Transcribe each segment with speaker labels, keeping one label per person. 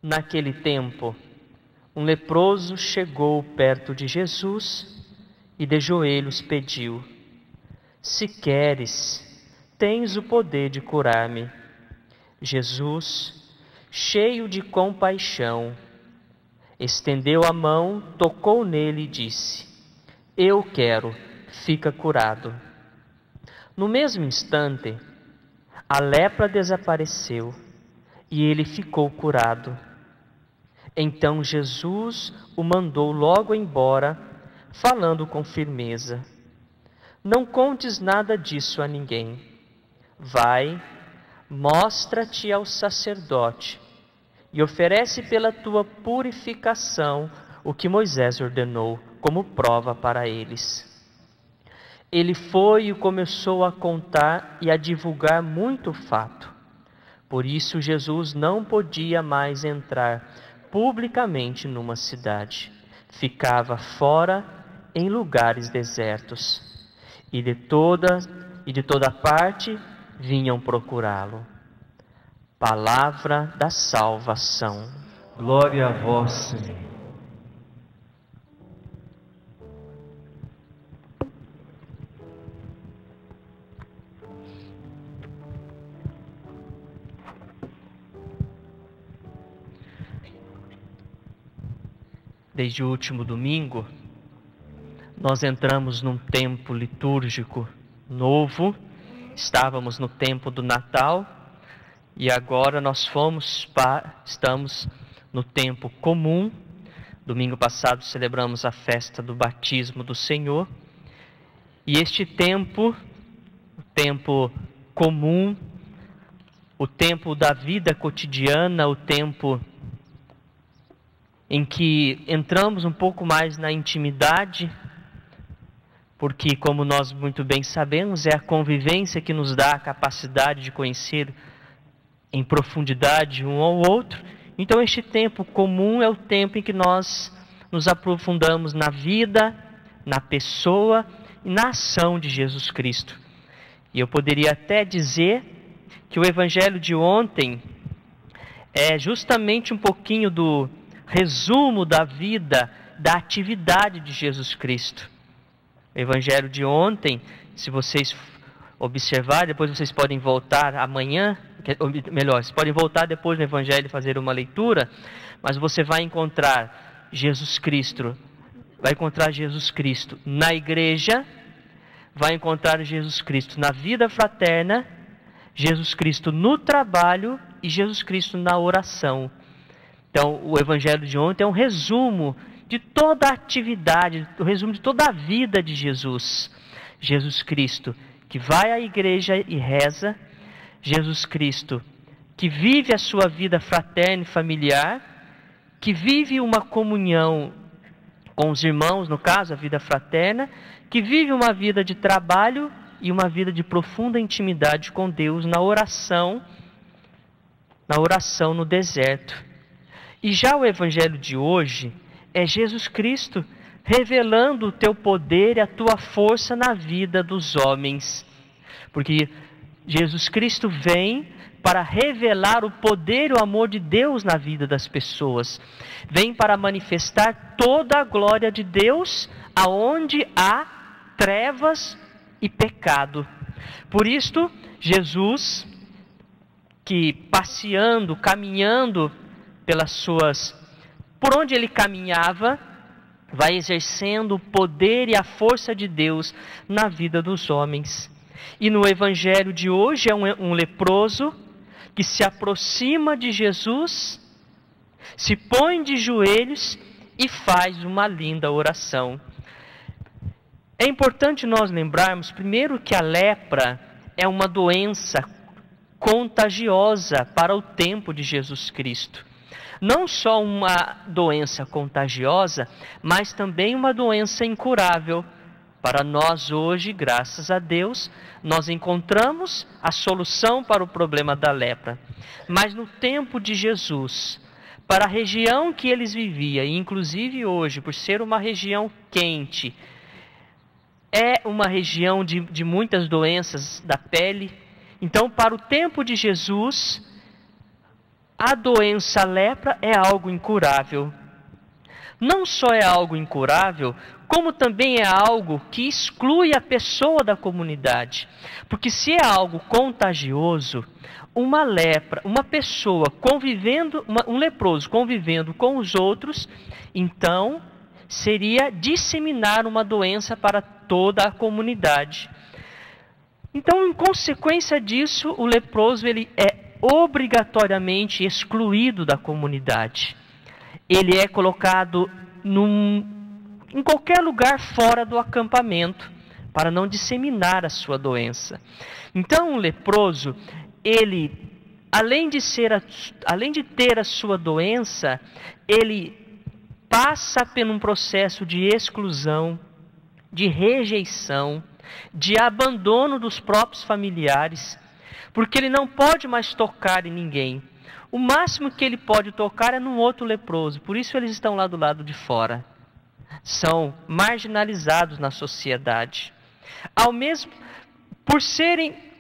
Speaker 1: Naquele tempo, um leproso chegou perto de Jesus e de joelhos pediu: Se queres, tens o poder de curar-me. Jesus, cheio de compaixão, estendeu a mão, tocou nele e disse: Eu quero, fica curado. No mesmo instante, a lepra desapareceu e ele ficou curado. Então Jesus o mandou logo embora, falando com firmeza: Não contes nada disso a ninguém. Vai, mostra-te ao sacerdote e oferece pela tua purificação o que Moisés ordenou como prova para eles. Ele foi e começou a contar e a divulgar muito fato. Por isso Jesus não podia mais entrar publicamente numa cidade. Ficava fora em lugares desertos. E de toda parte vinham procurá-lo. Palavra da salvação.
Speaker 2: Glória a vós, Senhor.
Speaker 1: Desde o último domingo, nós entramos num tempo litúrgico novo. Estávamos no tempo do Natal e agora nós estamos no tempo comum. Domingo passado celebramos a festa do batismo do Senhor. E este tempo, o tempo comum, o tempo da vida cotidiana, o tempo em que entramos um pouco mais na intimidade, porque, como nós muito bem sabemos, é a convivência que nos dá a capacidade de conhecer em profundidade um ao outro. Então este tempo comum é o tempo em que nós nos aprofundamos na vida, na pessoa e na ação de Jesus Cristo. E eu poderia até dizer que o Evangelho de ontem é justamente um pouquinho do resumo da vida, da atividade de Jesus Cristo. O Evangelho de ontem, se vocês observarem, depois vocês podem voltar amanhã, ou melhor, vocês podem voltar depois no Evangelho e fazer uma leitura, mas você vai encontrar Jesus Cristo, na igreja, vai encontrar Jesus Cristo na vida fraterna, Jesus Cristo no trabalho e Jesus Cristo na oração. Então, o Evangelho de ontem é um resumo de toda a atividade, o resumo de toda a vida de Jesus. Jesus Cristo que vai à igreja e reza, Jesus Cristo que vive a sua vida fraterna e familiar, que vive uma comunhão com os irmãos, no caso, a vida fraterna, que vive uma vida de trabalho e uma vida de profunda intimidade com Deus na oração no deserto. E já o Evangelho de hoje é Jesus Cristo revelando o teu poder e a tua força na vida dos homens. Porque Jesus Cristo vem para revelar o poder e o amor de Deus na vida das pessoas. Vem para manifestar toda a glória de Deus aonde há trevas e pecado. Por isto, Jesus, que passeando, caminhando por onde ele caminhava, vai exercendo o poder e a força de Deus na vida dos homens. E no Evangelho de hoje é um leproso que se aproxima de Jesus, se põe de joelhos e faz uma linda oração. É importante nós lembrarmos, primeiro, que a lepra é uma doença contagiosa para o tempo de Jesus Cristo. Não só uma doença contagiosa, mas também uma doença incurável. Para nós hoje, graças a Deus, nós encontramos a solução para o problema da lepra. Mas no tempo de Jesus, para a região que eles viviam, e inclusive hoje, por ser uma região quente, é uma região de muitas doenças da pele. Então, para o tempo de Jesus, a doença lepra é algo incurável. Não só é algo incurável, como também é algo que exclui a pessoa da comunidade. Porque se é algo contagioso, uma lepra, uma pessoa convivendo, um leproso convivendo com os outros, então seria disseminar uma doença para toda a comunidade. Então, em consequência disso, o leproso ele é obrigatoriamente excluído da comunidade. Ele é colocado em qualquer lugar fora do acampamento, para não disseminar a sua doença. Então, o leproso, ele, além de ter a sua doença, ele passa por um processo de exclusão, de rejeição, de abandono dos próprios familiares, porque ele não pode mais tocar em ninguém. O máximo que ele pode tocar é num outro leproso, por isso eles estão lá do lado de fora. São marginalizados na sociedade.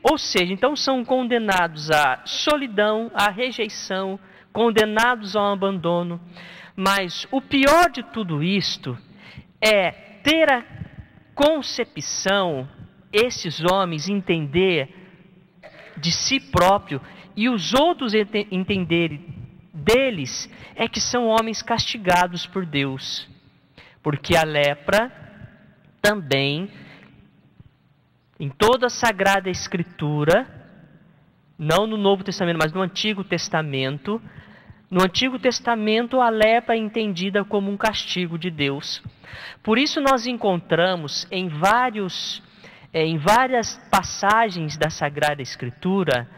Speaker 1: Ou seja, então são condenados à solidão, à rejeição, condenados ao abandono. Mas o pior de tudo isto é ter a concepção, esses homens entender de si próprio e os outros entenderem deles, é que são homens castigados por Deus. Porque a lepra também, em toda a Sagrada Escritura, não no Novo Testamento, mas no Antigo Testamento, a lepra é entendida como um castigo de Deus. Por isso nós encontramos em várias passagens da Sagrada Escritura,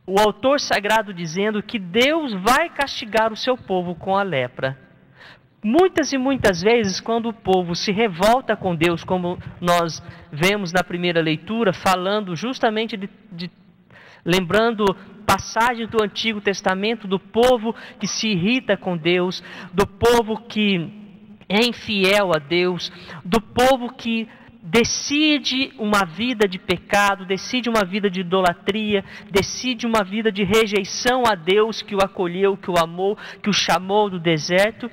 Speaker 1: o autor sagrado dizendo que Deus vai castigar o seu povo com a lepra. Muitas e muitas vezes, quando o povo se revolta com Deus, como nós vemos na primeira leitura, falando justamente lembrando passagens do Antigo Testamento, do povo que se irrita com Deus, do povo que é infiel a Deus, do povo que decide uma vida de pecado, decide uma vida de idolatria, decide uma vida de rejeição a Deus que o acolheu, que o amou, que o chamou do deserto.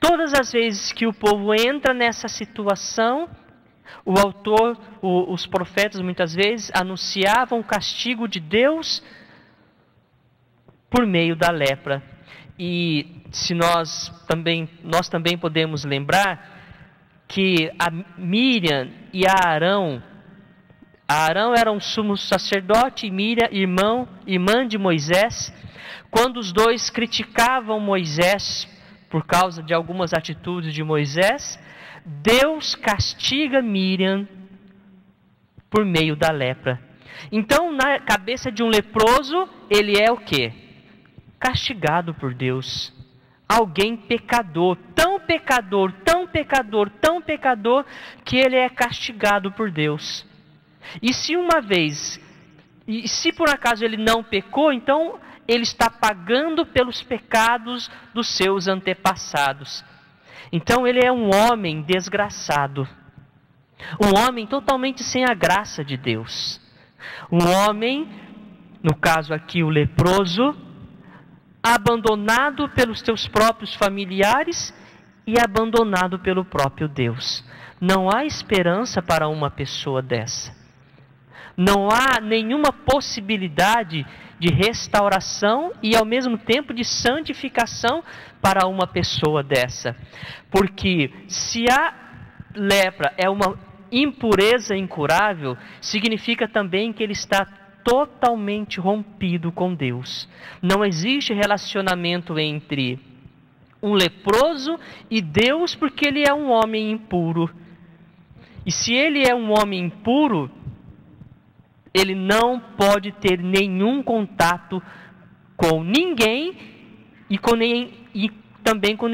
Speaker 1: Todas as vezes que o povo entra nessa situação, os profetas muitas vezes anunciavam o castigo de Deus por meio da lepra. E se nós também podemos lembrar que a Miriam e a Arão era um sumo sacerdote e Miriam, irmã de Moisés. Quando os dois criticavam Moisés por causa de algumas atitudes de Moisés, Deus castiga Miriam por meio da lepra. Então, na cabeça de um leproso, ele é o quê? Castigado por Deus. Alguém pecador, tão pecador, tão pecador, tão pecador, que ele é castigado por Deus. E se por acaso ele não pecou, então ele está pagando pelos pecados dos seus antepassados. Então ele é um homem desgraçado, um homem totalmente sem a graça de Deus. Um homem, no caso aqui o leproso, abandonado pelos teus próprios familiares e abandonado pelo próprio Deus. Não há esperança para uma pessoa dessa. Não há nenhuma possibilidade de restauração e ao mesmo tempo de santificação para uma pessoa dessa. Porque se a lepra é uma impureza incurável, significa também que ele está totalmente rompido com Deus. Não existe relacionamento entre um leproso e Deus, porque ele é um homem impuro. E se ele é um homem impuro, ele não pode ter nenhum contato com ninguém e também com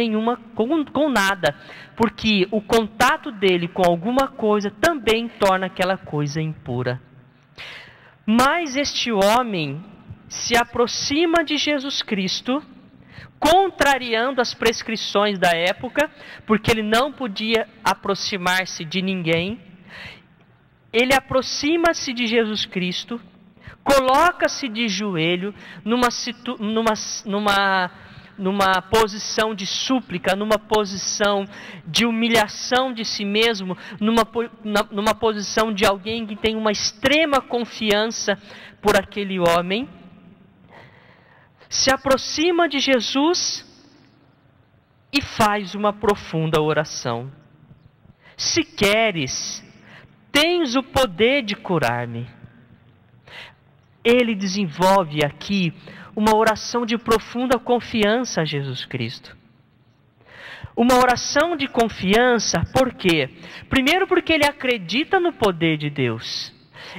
Speaker 1: nada, porque o contato dele com alguma coisa também torna aquela coisa impura. Mas este homem se aproxima de Jesus Cristo, contrariando as prescrições da época, porque ele não podia aproximar-se de ninguém. Ele aproxima-se de Jesus Cristo, coloca-se de joelho numa posição de súplica, numa posição de humilhação de si mesmo, numa posição de alguém que tem uma extrema confiança por aquele homem, se aproxima de Jesus e faz uma profunda oração. Se queres, tens o poder de curar-me. Ele desenvolve aqui uma oração de profunda confiança a Jesus Cristo. Uma oração de confiança, por quê? Primeiro porque ele acredita no poder de Deus.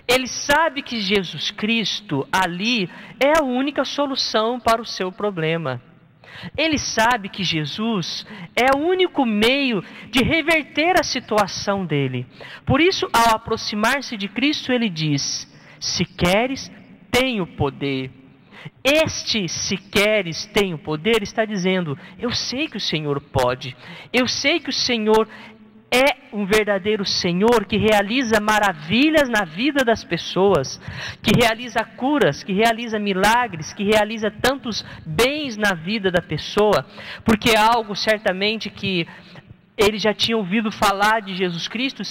Speaker 1: Ele sabe que Jesus Cristo ali é a única solução para o seu problema. Ele sabe que Jesus é o único meio de reverter a situação dele. Por isso, ao aproximar-se de Cristo, ele diz: se queres, tenho poder. Este se queres, tenho poder, está dizendo: eu sei que o Senhor pode. Eu sei que o Senhor é um verdadeiro Senhor que realiza maravilhas na vida das pessoas, que realiza curas, que realiza milagres, que realiza tantos bens na vida da pessoa, porque é algo certamente que ele já tinha ouvido falar de Jesus Cristo,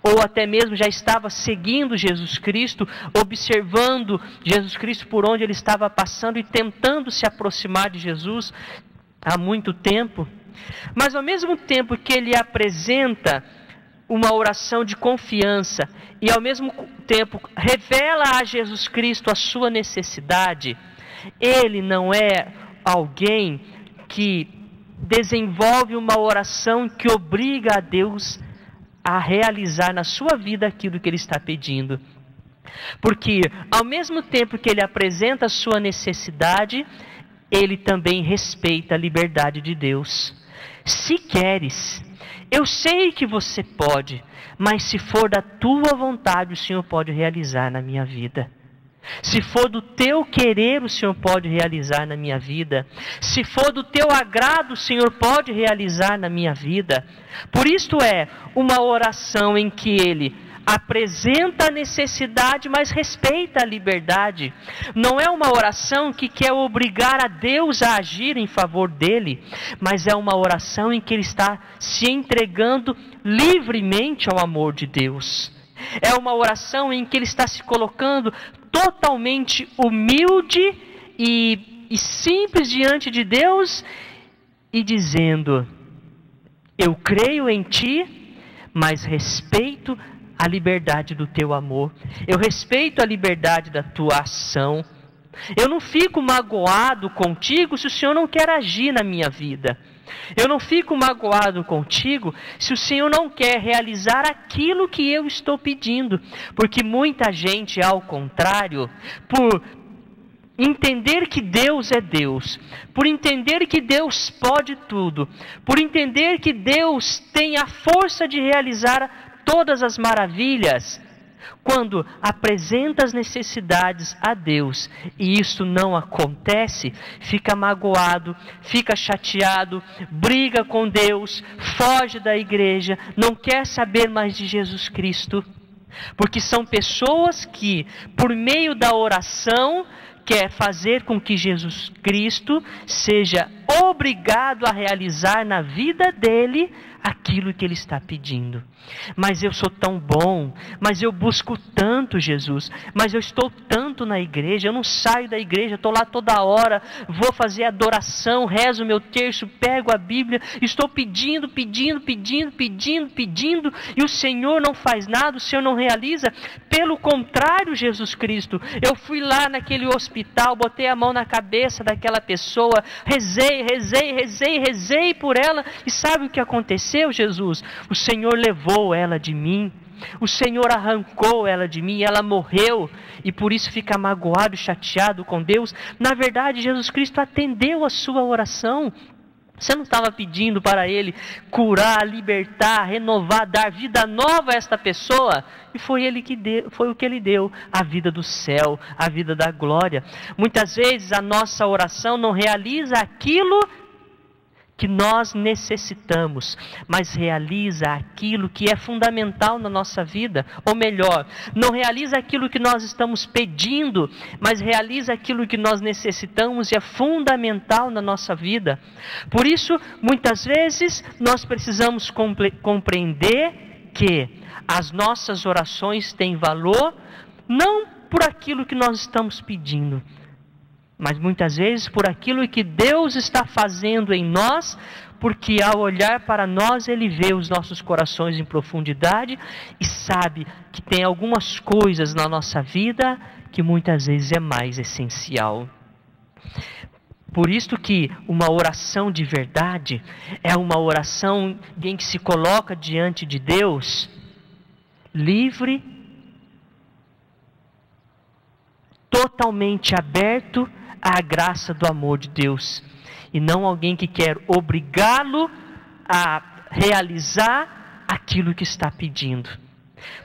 Speaker 1: ou até mesmo já estava seguindo Jesus Cristo, observando Jesus Cristo por onde ele estava passando e tentando se aproximar de Jesus há muito tempo. Mas ao mesmo tempo que ele apresenta uma oração de confiança e ao mesmo tempo revela a Jesus Cristo a sua necessidade, ele não é alguém que desenvolve uma oração que obriga a Deus a realizar na sua vida aquilo que ele está pedindo. Porque ao mesmo tempo que ele apresenta a sua necessidade, ele também respeita a liberdade de Deus. Se queres, eu sei que você pode, mas se for da tua vontade, o Senhor pode realizar na minha vida. Se for do teu querer, o Senhor pode realizar na minha vida. Se for do teu agrado, o Senhor pode realizar na minha vida. Por isso é uma oração em que ele apresenta a necessidade, mas respeita a liberdade. Não é uma oração que quer obrigar a Deus a agir em favor dele, mas é uma oração em que ele está se entregando livremente ao amor de Deus. É uma oração em que ele está se colocando totalmente humilde e simples diante de Deus e dizendo: eu creio em ti, mas respeito a liberdade do teu amor. Eu respeito a liberdade da tua ação. Eu não fico magoado contigo se o Senhor não quer agir na minha vida. Eu não fico magoado contigo se o Senhor não quer realizar aquilo que eu estou pedindo. Porque muita gente, ao contrário, por entender que Deus é Deus, por entender que Deus pode tudo, por entender que Deus tem a força de realizar todas as maravilhas, quando apresenta as necessidades a Deus e isso não acontece, fica magoado, fica chateado, briga com Deus, foge da igreja, não quer saber mais de Jesus Cristo, porque são pessoas que, por meio da oração, quer fazer com que Jesus Cristo seja obrigado a realizar na vida dele aquilo que ele está pedindo. Mas eu sou tão bom, mas eu busco tanto Jesus, mas eu estou tanto na igreja, eu não saio da igreja, estou lá toda hora, vou fazer adoração, rezo meu terço, pego a Bíblia, estou pedindo, e o Senhor não faz nada, o Senhor não realiza. Pelo contrário, Jesus Cristo, eu fui lá naquele hospital, botei a mão na cabeça daquela pessoa, rezei por ela, e sabe o que aconteceu, Jesus? O Senhor levou ela de mim, o Senhor arrancou ela de mim, ela morreu, e por isso fica magoado, chateado com Deus. Na verdade, Jesus Cristo atendeu a sua oração. Você não estava pedindo para Ele curar, libertar, renovar, dar vida nova a esta pessoa? E foi o que Ele deu, a vida do céu, a vida da glória. Muitas vezes a nossa oração não realiza aquilo que nós necessitamos, mas realiza aquilo que é fundamental na nossa vida. Ou melhor, não realiza aquilo que nós estamos pedindo, mas realiza aquilo que nós necessitamos e é fundamental na nossa vida. Por isso, muitas vezes, nós precisamos compreender que as nossas orações têm valor, não por aquilo que nós estamos pedindo, mas muitas vezes por aquilo que Deus está fazendo em nós, porque ao olhar para nós, Ele vê os nossos corações em profundidade e sabe que tem algumas coisas na nossa vida que muitas vezes é mais essencial. Por isso que uma oração de verdade é uma oração em que se coloca diante de Deus, livre, totalmente aberto à graça do amor de Deus, e não alguém que quer obrigá-lo a realizar aquilo que está pedindo.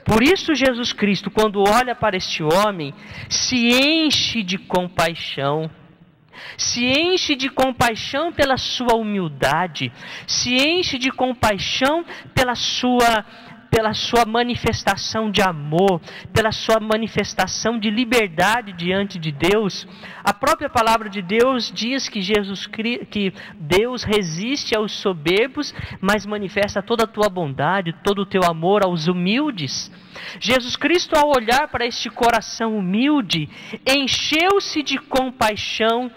Speaker 1: Por isso Jesus Cristo, quando olha para este homem, se enche de compaixão. Se enche de compaixão pela sua humildade, se enche de compaixão pela sua manifestação de amor, pela sua manifestação de liberdade diante de Deus. A própria palavra de Deus diz que que Deus resiste aos soberbos, mas manifesta toda a tua bondade, todo o teu amor aos humildes. Jesus Cristo, ao olhar para este coração humilde, encheu-se de compaixão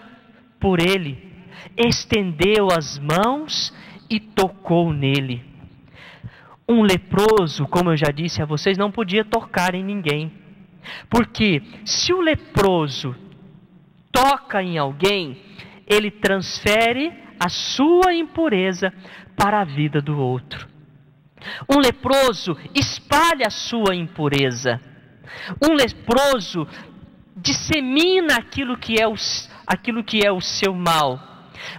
Speaker 1: por ele, estendeu as mãos e tocou nele. Um leproso, como eu já disse a vocês, não podia tocar em ninguém. Porque se o leproso toca em alguém, ele transfere a sua impureza para a vida do outro. Um leproso espalha a sua impureza. Um leproso dissemina aquilo que é o seu mal.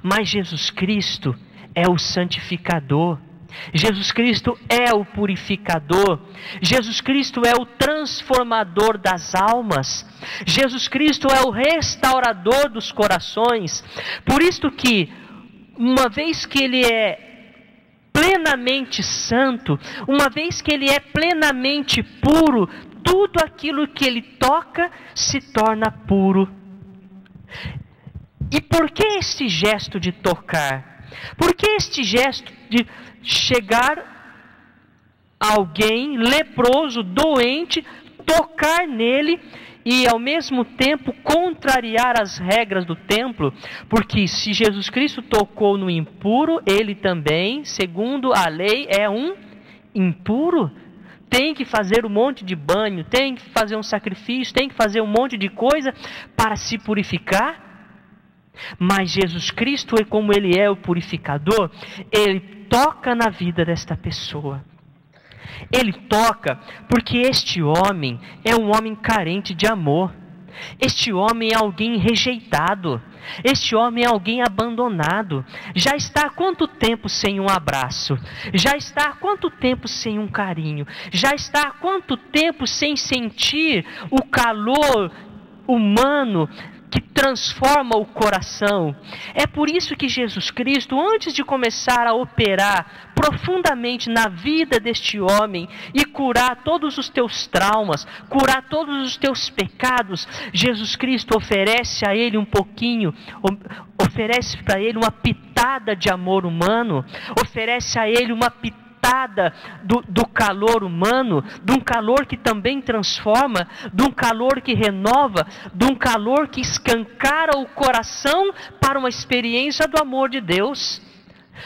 Speaker 1: Mas Jesus Cristo é o santificador. Jesus Cristo é o purificador. Jesus Cristo é o transformador das almas. Jesus Cristo é o restaurador dos corações. Por isso que, uma vez que Ele é plenamente santo, uma vez que Ele é plenamente puro, tudo aquilo que Ele toca se torna puro. E por que este gesto de tocar? Por que este gesto de chegar a alguém leproso, doente, tocar nele e ao mesmo tempo contrariar as regras do templo? Porque se Jesus Cristo tocou no impuro, ele também, segundo a lei, é um impuro. Tem que fazer um monte de banho, tem que fazer um sacrifício, tem que fazer um monte de coisa para se purificar. Mas Jesus Cristo, como Ele é o purificador, Ele toca na vida desta pessoa. Ele toca porque este homem é um homem carente de amor. Este homem é alguém rejeitado. Este homem é alguém abandonado. Já está há quanto tempo sem um abraço? Já está há quanto tempo sem um carinho? Já está há quanto tempo sem sentir o calor humano que transforma o coração? É por isso que Jesus Cristo, antes de começar a operar profundamente na vida deste homem e curar todos os teus traumas, curar todos os teus pecados, Jesus Cristo oferece a ele um pouquinho, oferece para ele uma pitada de amor humano, oferece a ele uma pitada do calor humano, de um calor que também transforma, de um calor que renova, de um calor que escancara o coração para uma experiência do amor de Deus.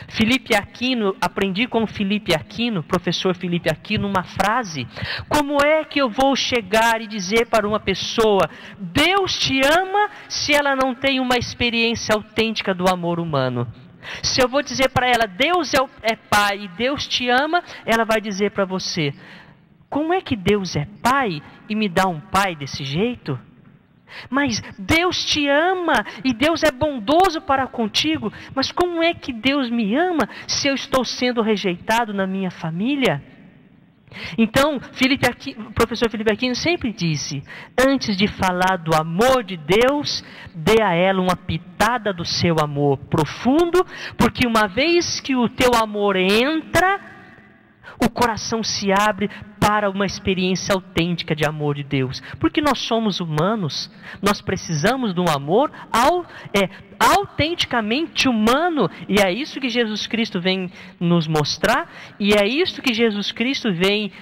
Speaker 1: Felipe Aquino, aprendi com Felipe Aquino, professor Felipe Aquino, uma frase: como é que eu vou chegar e dizer para uma pessoa, Deus te ama, se ela não tem uma experiência autêntica do amor humano? Se eu vou dizer para ela, Deus é Pai e Deus te ama, ela vai dizer para você, como é que Deus é Pai e me dá um pai desse jeito? Mas Deus te ama e Deus é bondoso para contigo, mas como é que Deus me ama se eu estou sendo rejeitado na minha família? Então, o professor Felipe Aquino sempre disse: antes de falar do amor de Deus, dê a ela uma pitada do seu amor profundo, porque uma vez que o teu amor entra, o coração se abre para uma experiência autêntica de amor de Deus. Porque nós somos humanos, nós precisamos de um amor autenticamente humano. E é isso que Jesus Cristo vem nos mostrar, e é isso que Jesus Cristo vem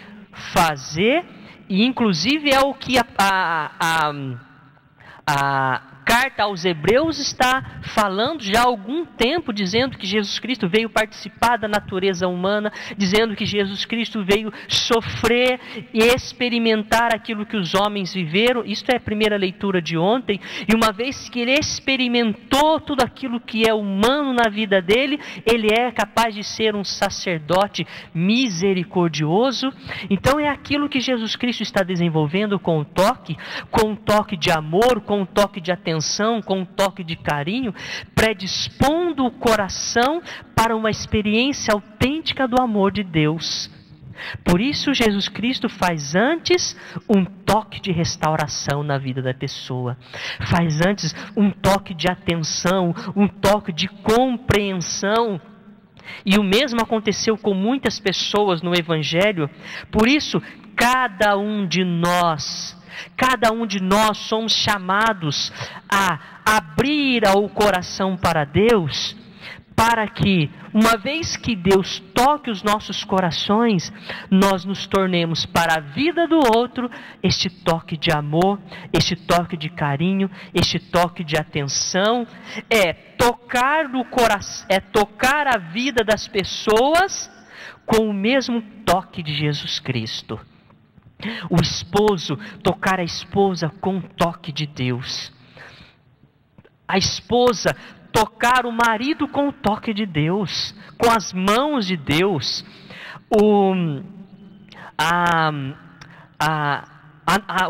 Speaker 1: fazer, e inclusive é o que a carta aos Hebreus está falando já há algum tempo, dizendo que Jesus Cristo veio participar da natureza humana, dizendo que Jesus Cristo veio sofrer e experimentar aquilo que os homens viveram. Isto é a primeira leitura de ontem. E uma vez que ele experimentou tudo aquilo que é humano na vida dele, ele é capaz de ser um sacerdote misericordioso. Então é aquilo que Jesus Cristo está desenvolvendo com um toque de amor, com um toque de atenção, com um toque de carinho, predispondo o coração para uma experiência autêntica do amor de Deus. Por isso Jesus Cristo faz antes um toque de restauração na vida da pessoa, faz antes um toque de atenção, um toque de compreensão. E o mesmo aconteceu com muitas pessoas no Evangelho. Por isso, cada um de nós somos chamados a abrir o coração para Deus, para que, uma vez que Deus toque os nossos corações, nós nos tornemos para a vida do outro este toque de amor, este toque de carinho, este toque de atenção. É tocar no coração, é tocar a vida das pessoas com o mesmo toque de Jesus Cristo. O esposo tocar a esposa com o toque de Deus. A esposa tocar o marido com o toque de Deus, com as mãos de Deus. O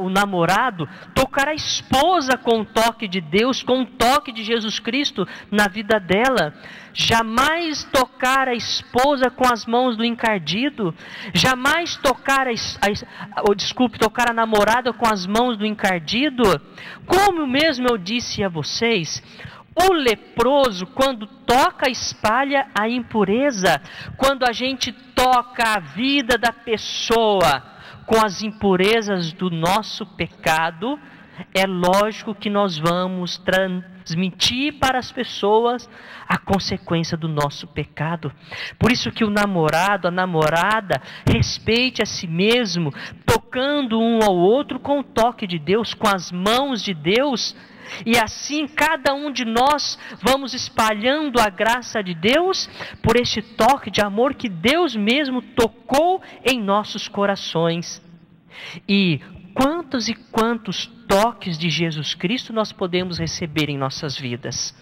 Speaker 1: namorado tocar a esposa com o toque de Deus, com o toque de Jesus Cristo na vida dela. Jamais tocar a esposa com as mãos do encardido. Jamais tocar tocar a namorada com as mãos do encardido. Como mesmo eu disse a vocês, o leproso, quando toca, espalha a impureza. Quando a gente toca a vida da pessoa com as impurezas do nosso pecado, é lógico que nós vamos transmitir para as pessoas a consequência do nosso pecado. Por isso que o namorado, a namorada, respeite a si mesmo, tocando um ao outro com o toque de Deus, com as mãos de Deus. E assim cada um de nós vamos espalhando a graça de Deus por este toque de amor que Deus mesmo tocou em nossos corações. E quantos toques de Jesus Cristo nós podemos receber em nossas vidas?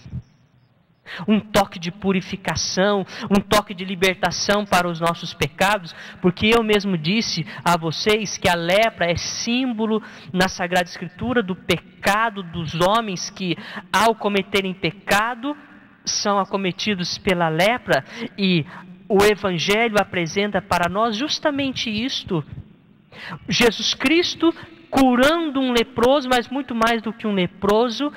Speaker 1: Um toque de purificação, um toque de libertação para os nossos pecados, porque eu mesmo disse a vocês que a lepra é símbolo na Sagrada Escritura do pecado dos homens que, ao cometerem pecado, são acometidos pela lepra, e o Evangelho apresenta para nós justamente isto. Jesus Cristo curando um leproso, mas muito mais do que um leproso,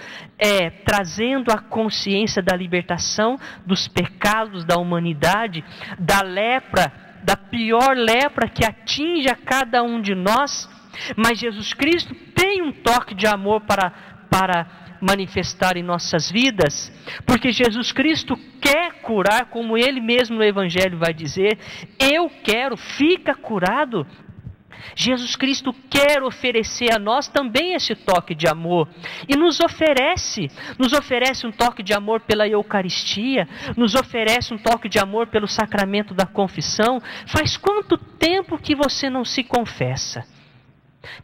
Speaker 1: trazendo a consciência da libertação dos pecados da humanidade, da lepra, da pior lepra que atinge a cada um de nós. Mas Jesus Cristo tem um toque de amor para manifestar em nossas vidas, porque Jesus Cristo quer curar, como Ele mesmo no Evangelho vai dizer: eu quero, fica curado. Jesus Cristo quer oferecer a nós também esse toque de amor, e nos oferece um toque de amor pela Eucaristia, nos oferece um toque de amor pelo sacramento da confissão. Faz quanto tempo que você não se confessa?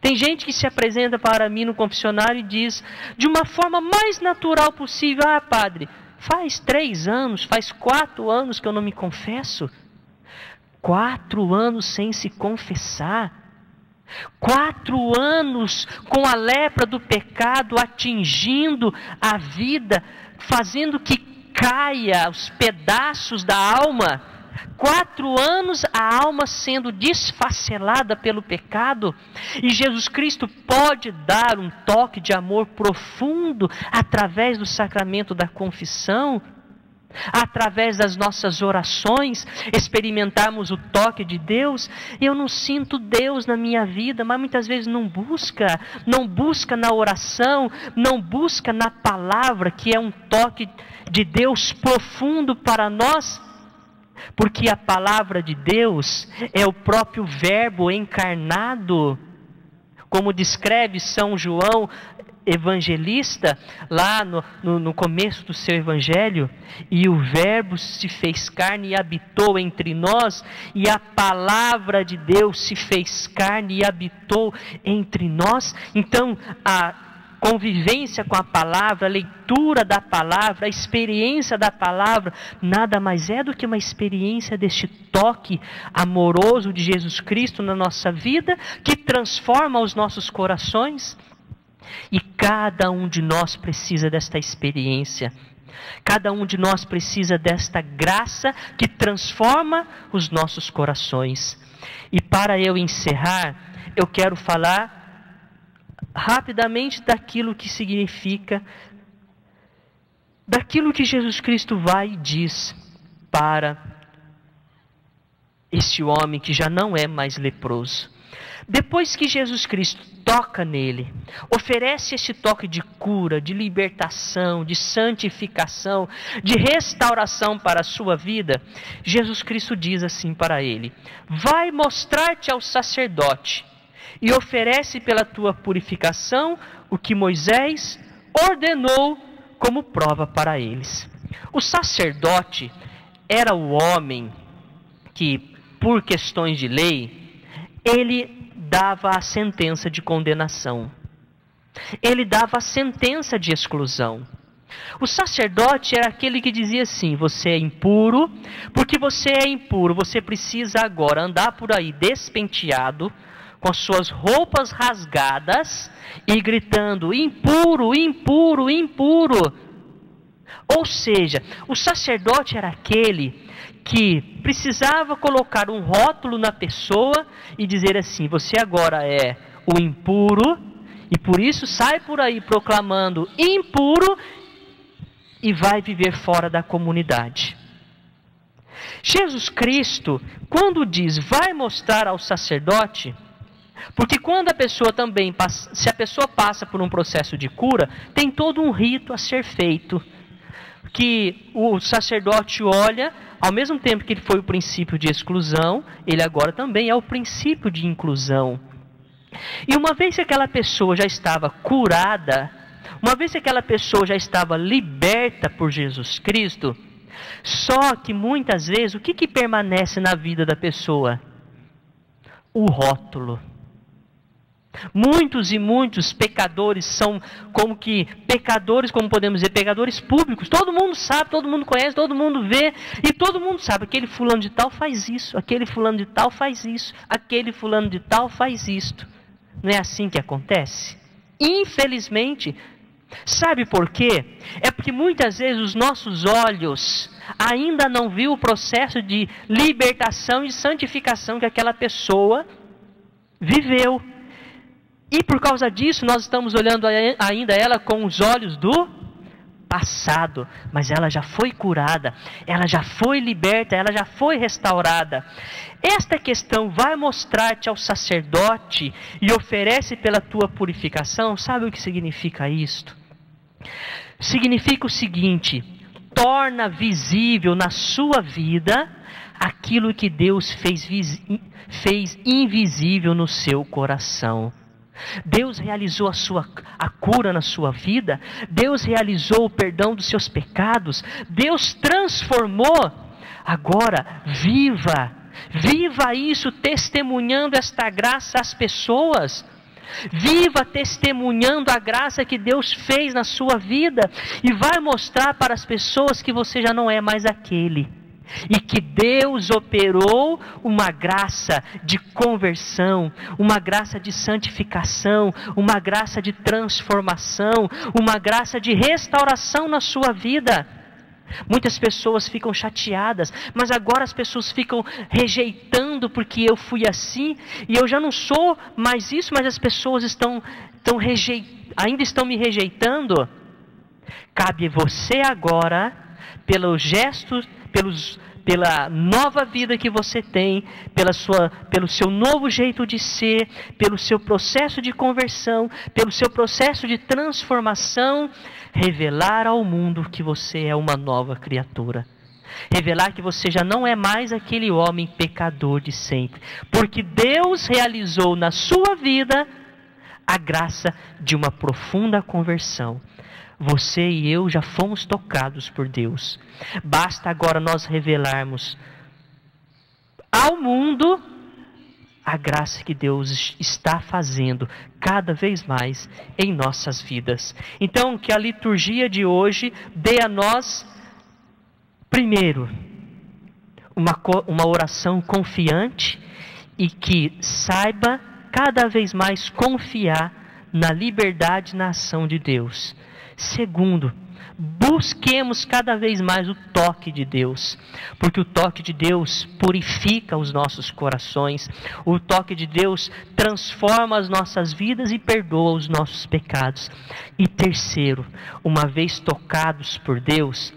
Speaker 1: Tem gente que se apresenta para mim no confessionário e diz, de uma forma mais natural possível: ah, padre, faz 3 anos, faz 4 anos que eu não me confesso. 4 anos sem se confessar. 4 anos com a lepra do pecado atingindo a vida, fazendo que caia os pedaços da alma. 4 anos a alma sendo desfacelada pelo pecado, e Jesus Cristo pode dar um toque de amor profundo através do sacramento da confissão, através das nossas orações, experimentarmos o toque de Deus. Eu não sinto Deus na minha vida, mas muitas vezes não busca na oração, não busca na palavra, que é um toque de Deus profundo para nós, porque a palavra de Deus é o próprio Verbo encarnado, como descreve São João evangelista, lá no começo do seu evangelho: e o Verbo se fez carne e habitou entre nós, e a palavra de Deus se fez carne e habitou entre nós. Então, a convivência com a palavra, a leitura da palavra, a experiência da palavra, nada mais é do que uma experiência deste toque amoroso de Jesus Cristo na nossa vida, que transforma os nossos corações. E cada um de nós precisa desta experiência. Cada um de nós precisa desta graça que transforma os nossos corações. E para eu encerrar, eu quero falar rapidamente daquilo que significa, daquilo que Jesus Cristo vai e diz para este homem que já não é mais leproso. Depois que Jesus Cristo toca nele, oferece este toque de cura, de libertação, de santificação, de restauração para a sua vida, Jesus Cristo diz assim para ele: vai mostrar-te ao sacerdote e oferece pela tua purificação o que Moisés ordenou como prova para eles. O sacerdote era o homem que, por questões de lei, ele dava a sentença de condenação. Ele dava a sentença de exclusão. O sacerdote era aquele que dizia assim: você é impuro, porque você é impuro, você precisa agora andar por aí despenteado, com as suas roupas rasgadas e gritando: impuro, impuro, impuro. Ou seja, o sacerdote era aquele que precisava colocar um rótulo na pessoa e dizer assim: você agora é o impuro, e por isso sai por aí proclamando impuro e vai viver fora da comunidade. Jesus Cristo, quando diz vai mostrar ao sacerdote, porque quando a pessoa também, se a pessoa passa por um processo de cura, tem todo um rito a ser feito, que o sacerdote olha, ao mesmo tempo que ele foi o princípio de exclusão, ele agora também é o princípio de inclusão. E uma vez que aquela pessoa já estava curada, uma vez que aquela pessoa já estava liberta por Jesus Cristo, só que muitas vezes, o que permanece na vida da pessoa? O rótulo. Muitos e muitos pecadores são como podemos dizer, pecadores públicos. Todo mundo sabe, todo mundo conhece, todo mundo vê, e todo mundo sabe: aquele fulano de tal faz isso, aquele fulano de tal faz isso, aquele fulano de tal faz isto. Não é assim que acontece? Infelizmente. Sabe por quê? É porque muitas vezes os nossos olhos ainda não viu o processo de libertação e santificação que aquela pessoa viveu. E por causa disso nós estamos olhando ainda ela com os olhos do passado. Mas ela já foi curada, ela já foi liberta, ela já foi restaurada. Esta questão vai mostrar-te ao sacerdote e oferece pela tua purificação. Sabe o que significa isto? Significa o seguinte: torna visível na sua vida aquilo que Deus fez invisível no seu coração. Deus realizou a cura na sua vida, Deus realizou o perdão dos seus pecados, Deus transformou. Agora, viva isso, testemunhando esta graça às pessoas. Viva testemunhando a graça que Deus fez na sua vida, e vai mostrar para as pessoas que você já não é mais aquele, e que Deus operou uma graça de conversão, uma graça de santificação, uma graça de transformação, uma graça de restauração na sua vida. Muitas pessoas ficam chateadas, mas agora as pessoas ficam rejeitando porque eu fui assim e eu já não sou mais isso, mas as pessoas ainda estão me rejeitando. Cabe você agora, pelos gestos, pela nova vida que você tem, pelo seu novo jeito de ser, pelo seu processo de conversão, pelo seu processo de transformação, revelar ao mundo que você é uma nova criatura. Revelar que você já não é mais aquele homem pecador de sempre. Porque Deus realizou na sua vida a graça de uma profunda conversão. Você e eu já fomos tocados por Deus. Basta agora nós revelarmos ao mundo a graça que Deus está fazendo cada vez mais em nossas vidas. Então, que a liturgia de hoje dê a nós, primeiro, uma oração confiante e que saiba cada vez mais confiar na liberdade e na ação de Deus. Segundo, busquemos cada vez mais o toque de Deus, porque o toque de Deus purifica os nossos corações, o toque de Deus transforma as nossas vidas e perdoa os nossos pecados. E terceiro, uma vez tocados por Deus,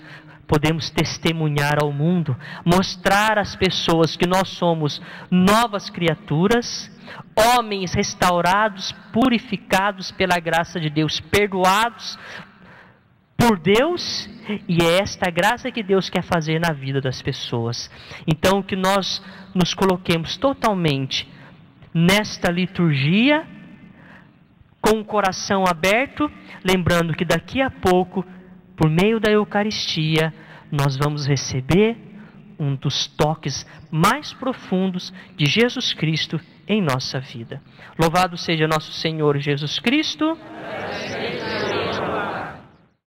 Speaker 1: podemos testemunhar ao mundo, mostrar às pessoas que nós somos novas criaturas, homens restaurados, purificados pela graça de Deus, perdoados por Deus, e é esta graça que Deus quer fazer na vida das pessoas. Então, que nós nos coloquemos totalmente nesta liturgia, com o coração aberto, lembrando que daqui a pouco, por meio da Eucaristia, nós vamos receber um dos toques mais profundos de Jesus Cristo em nossa vida. Louvado seja nosso Senhor Jesus Cristo.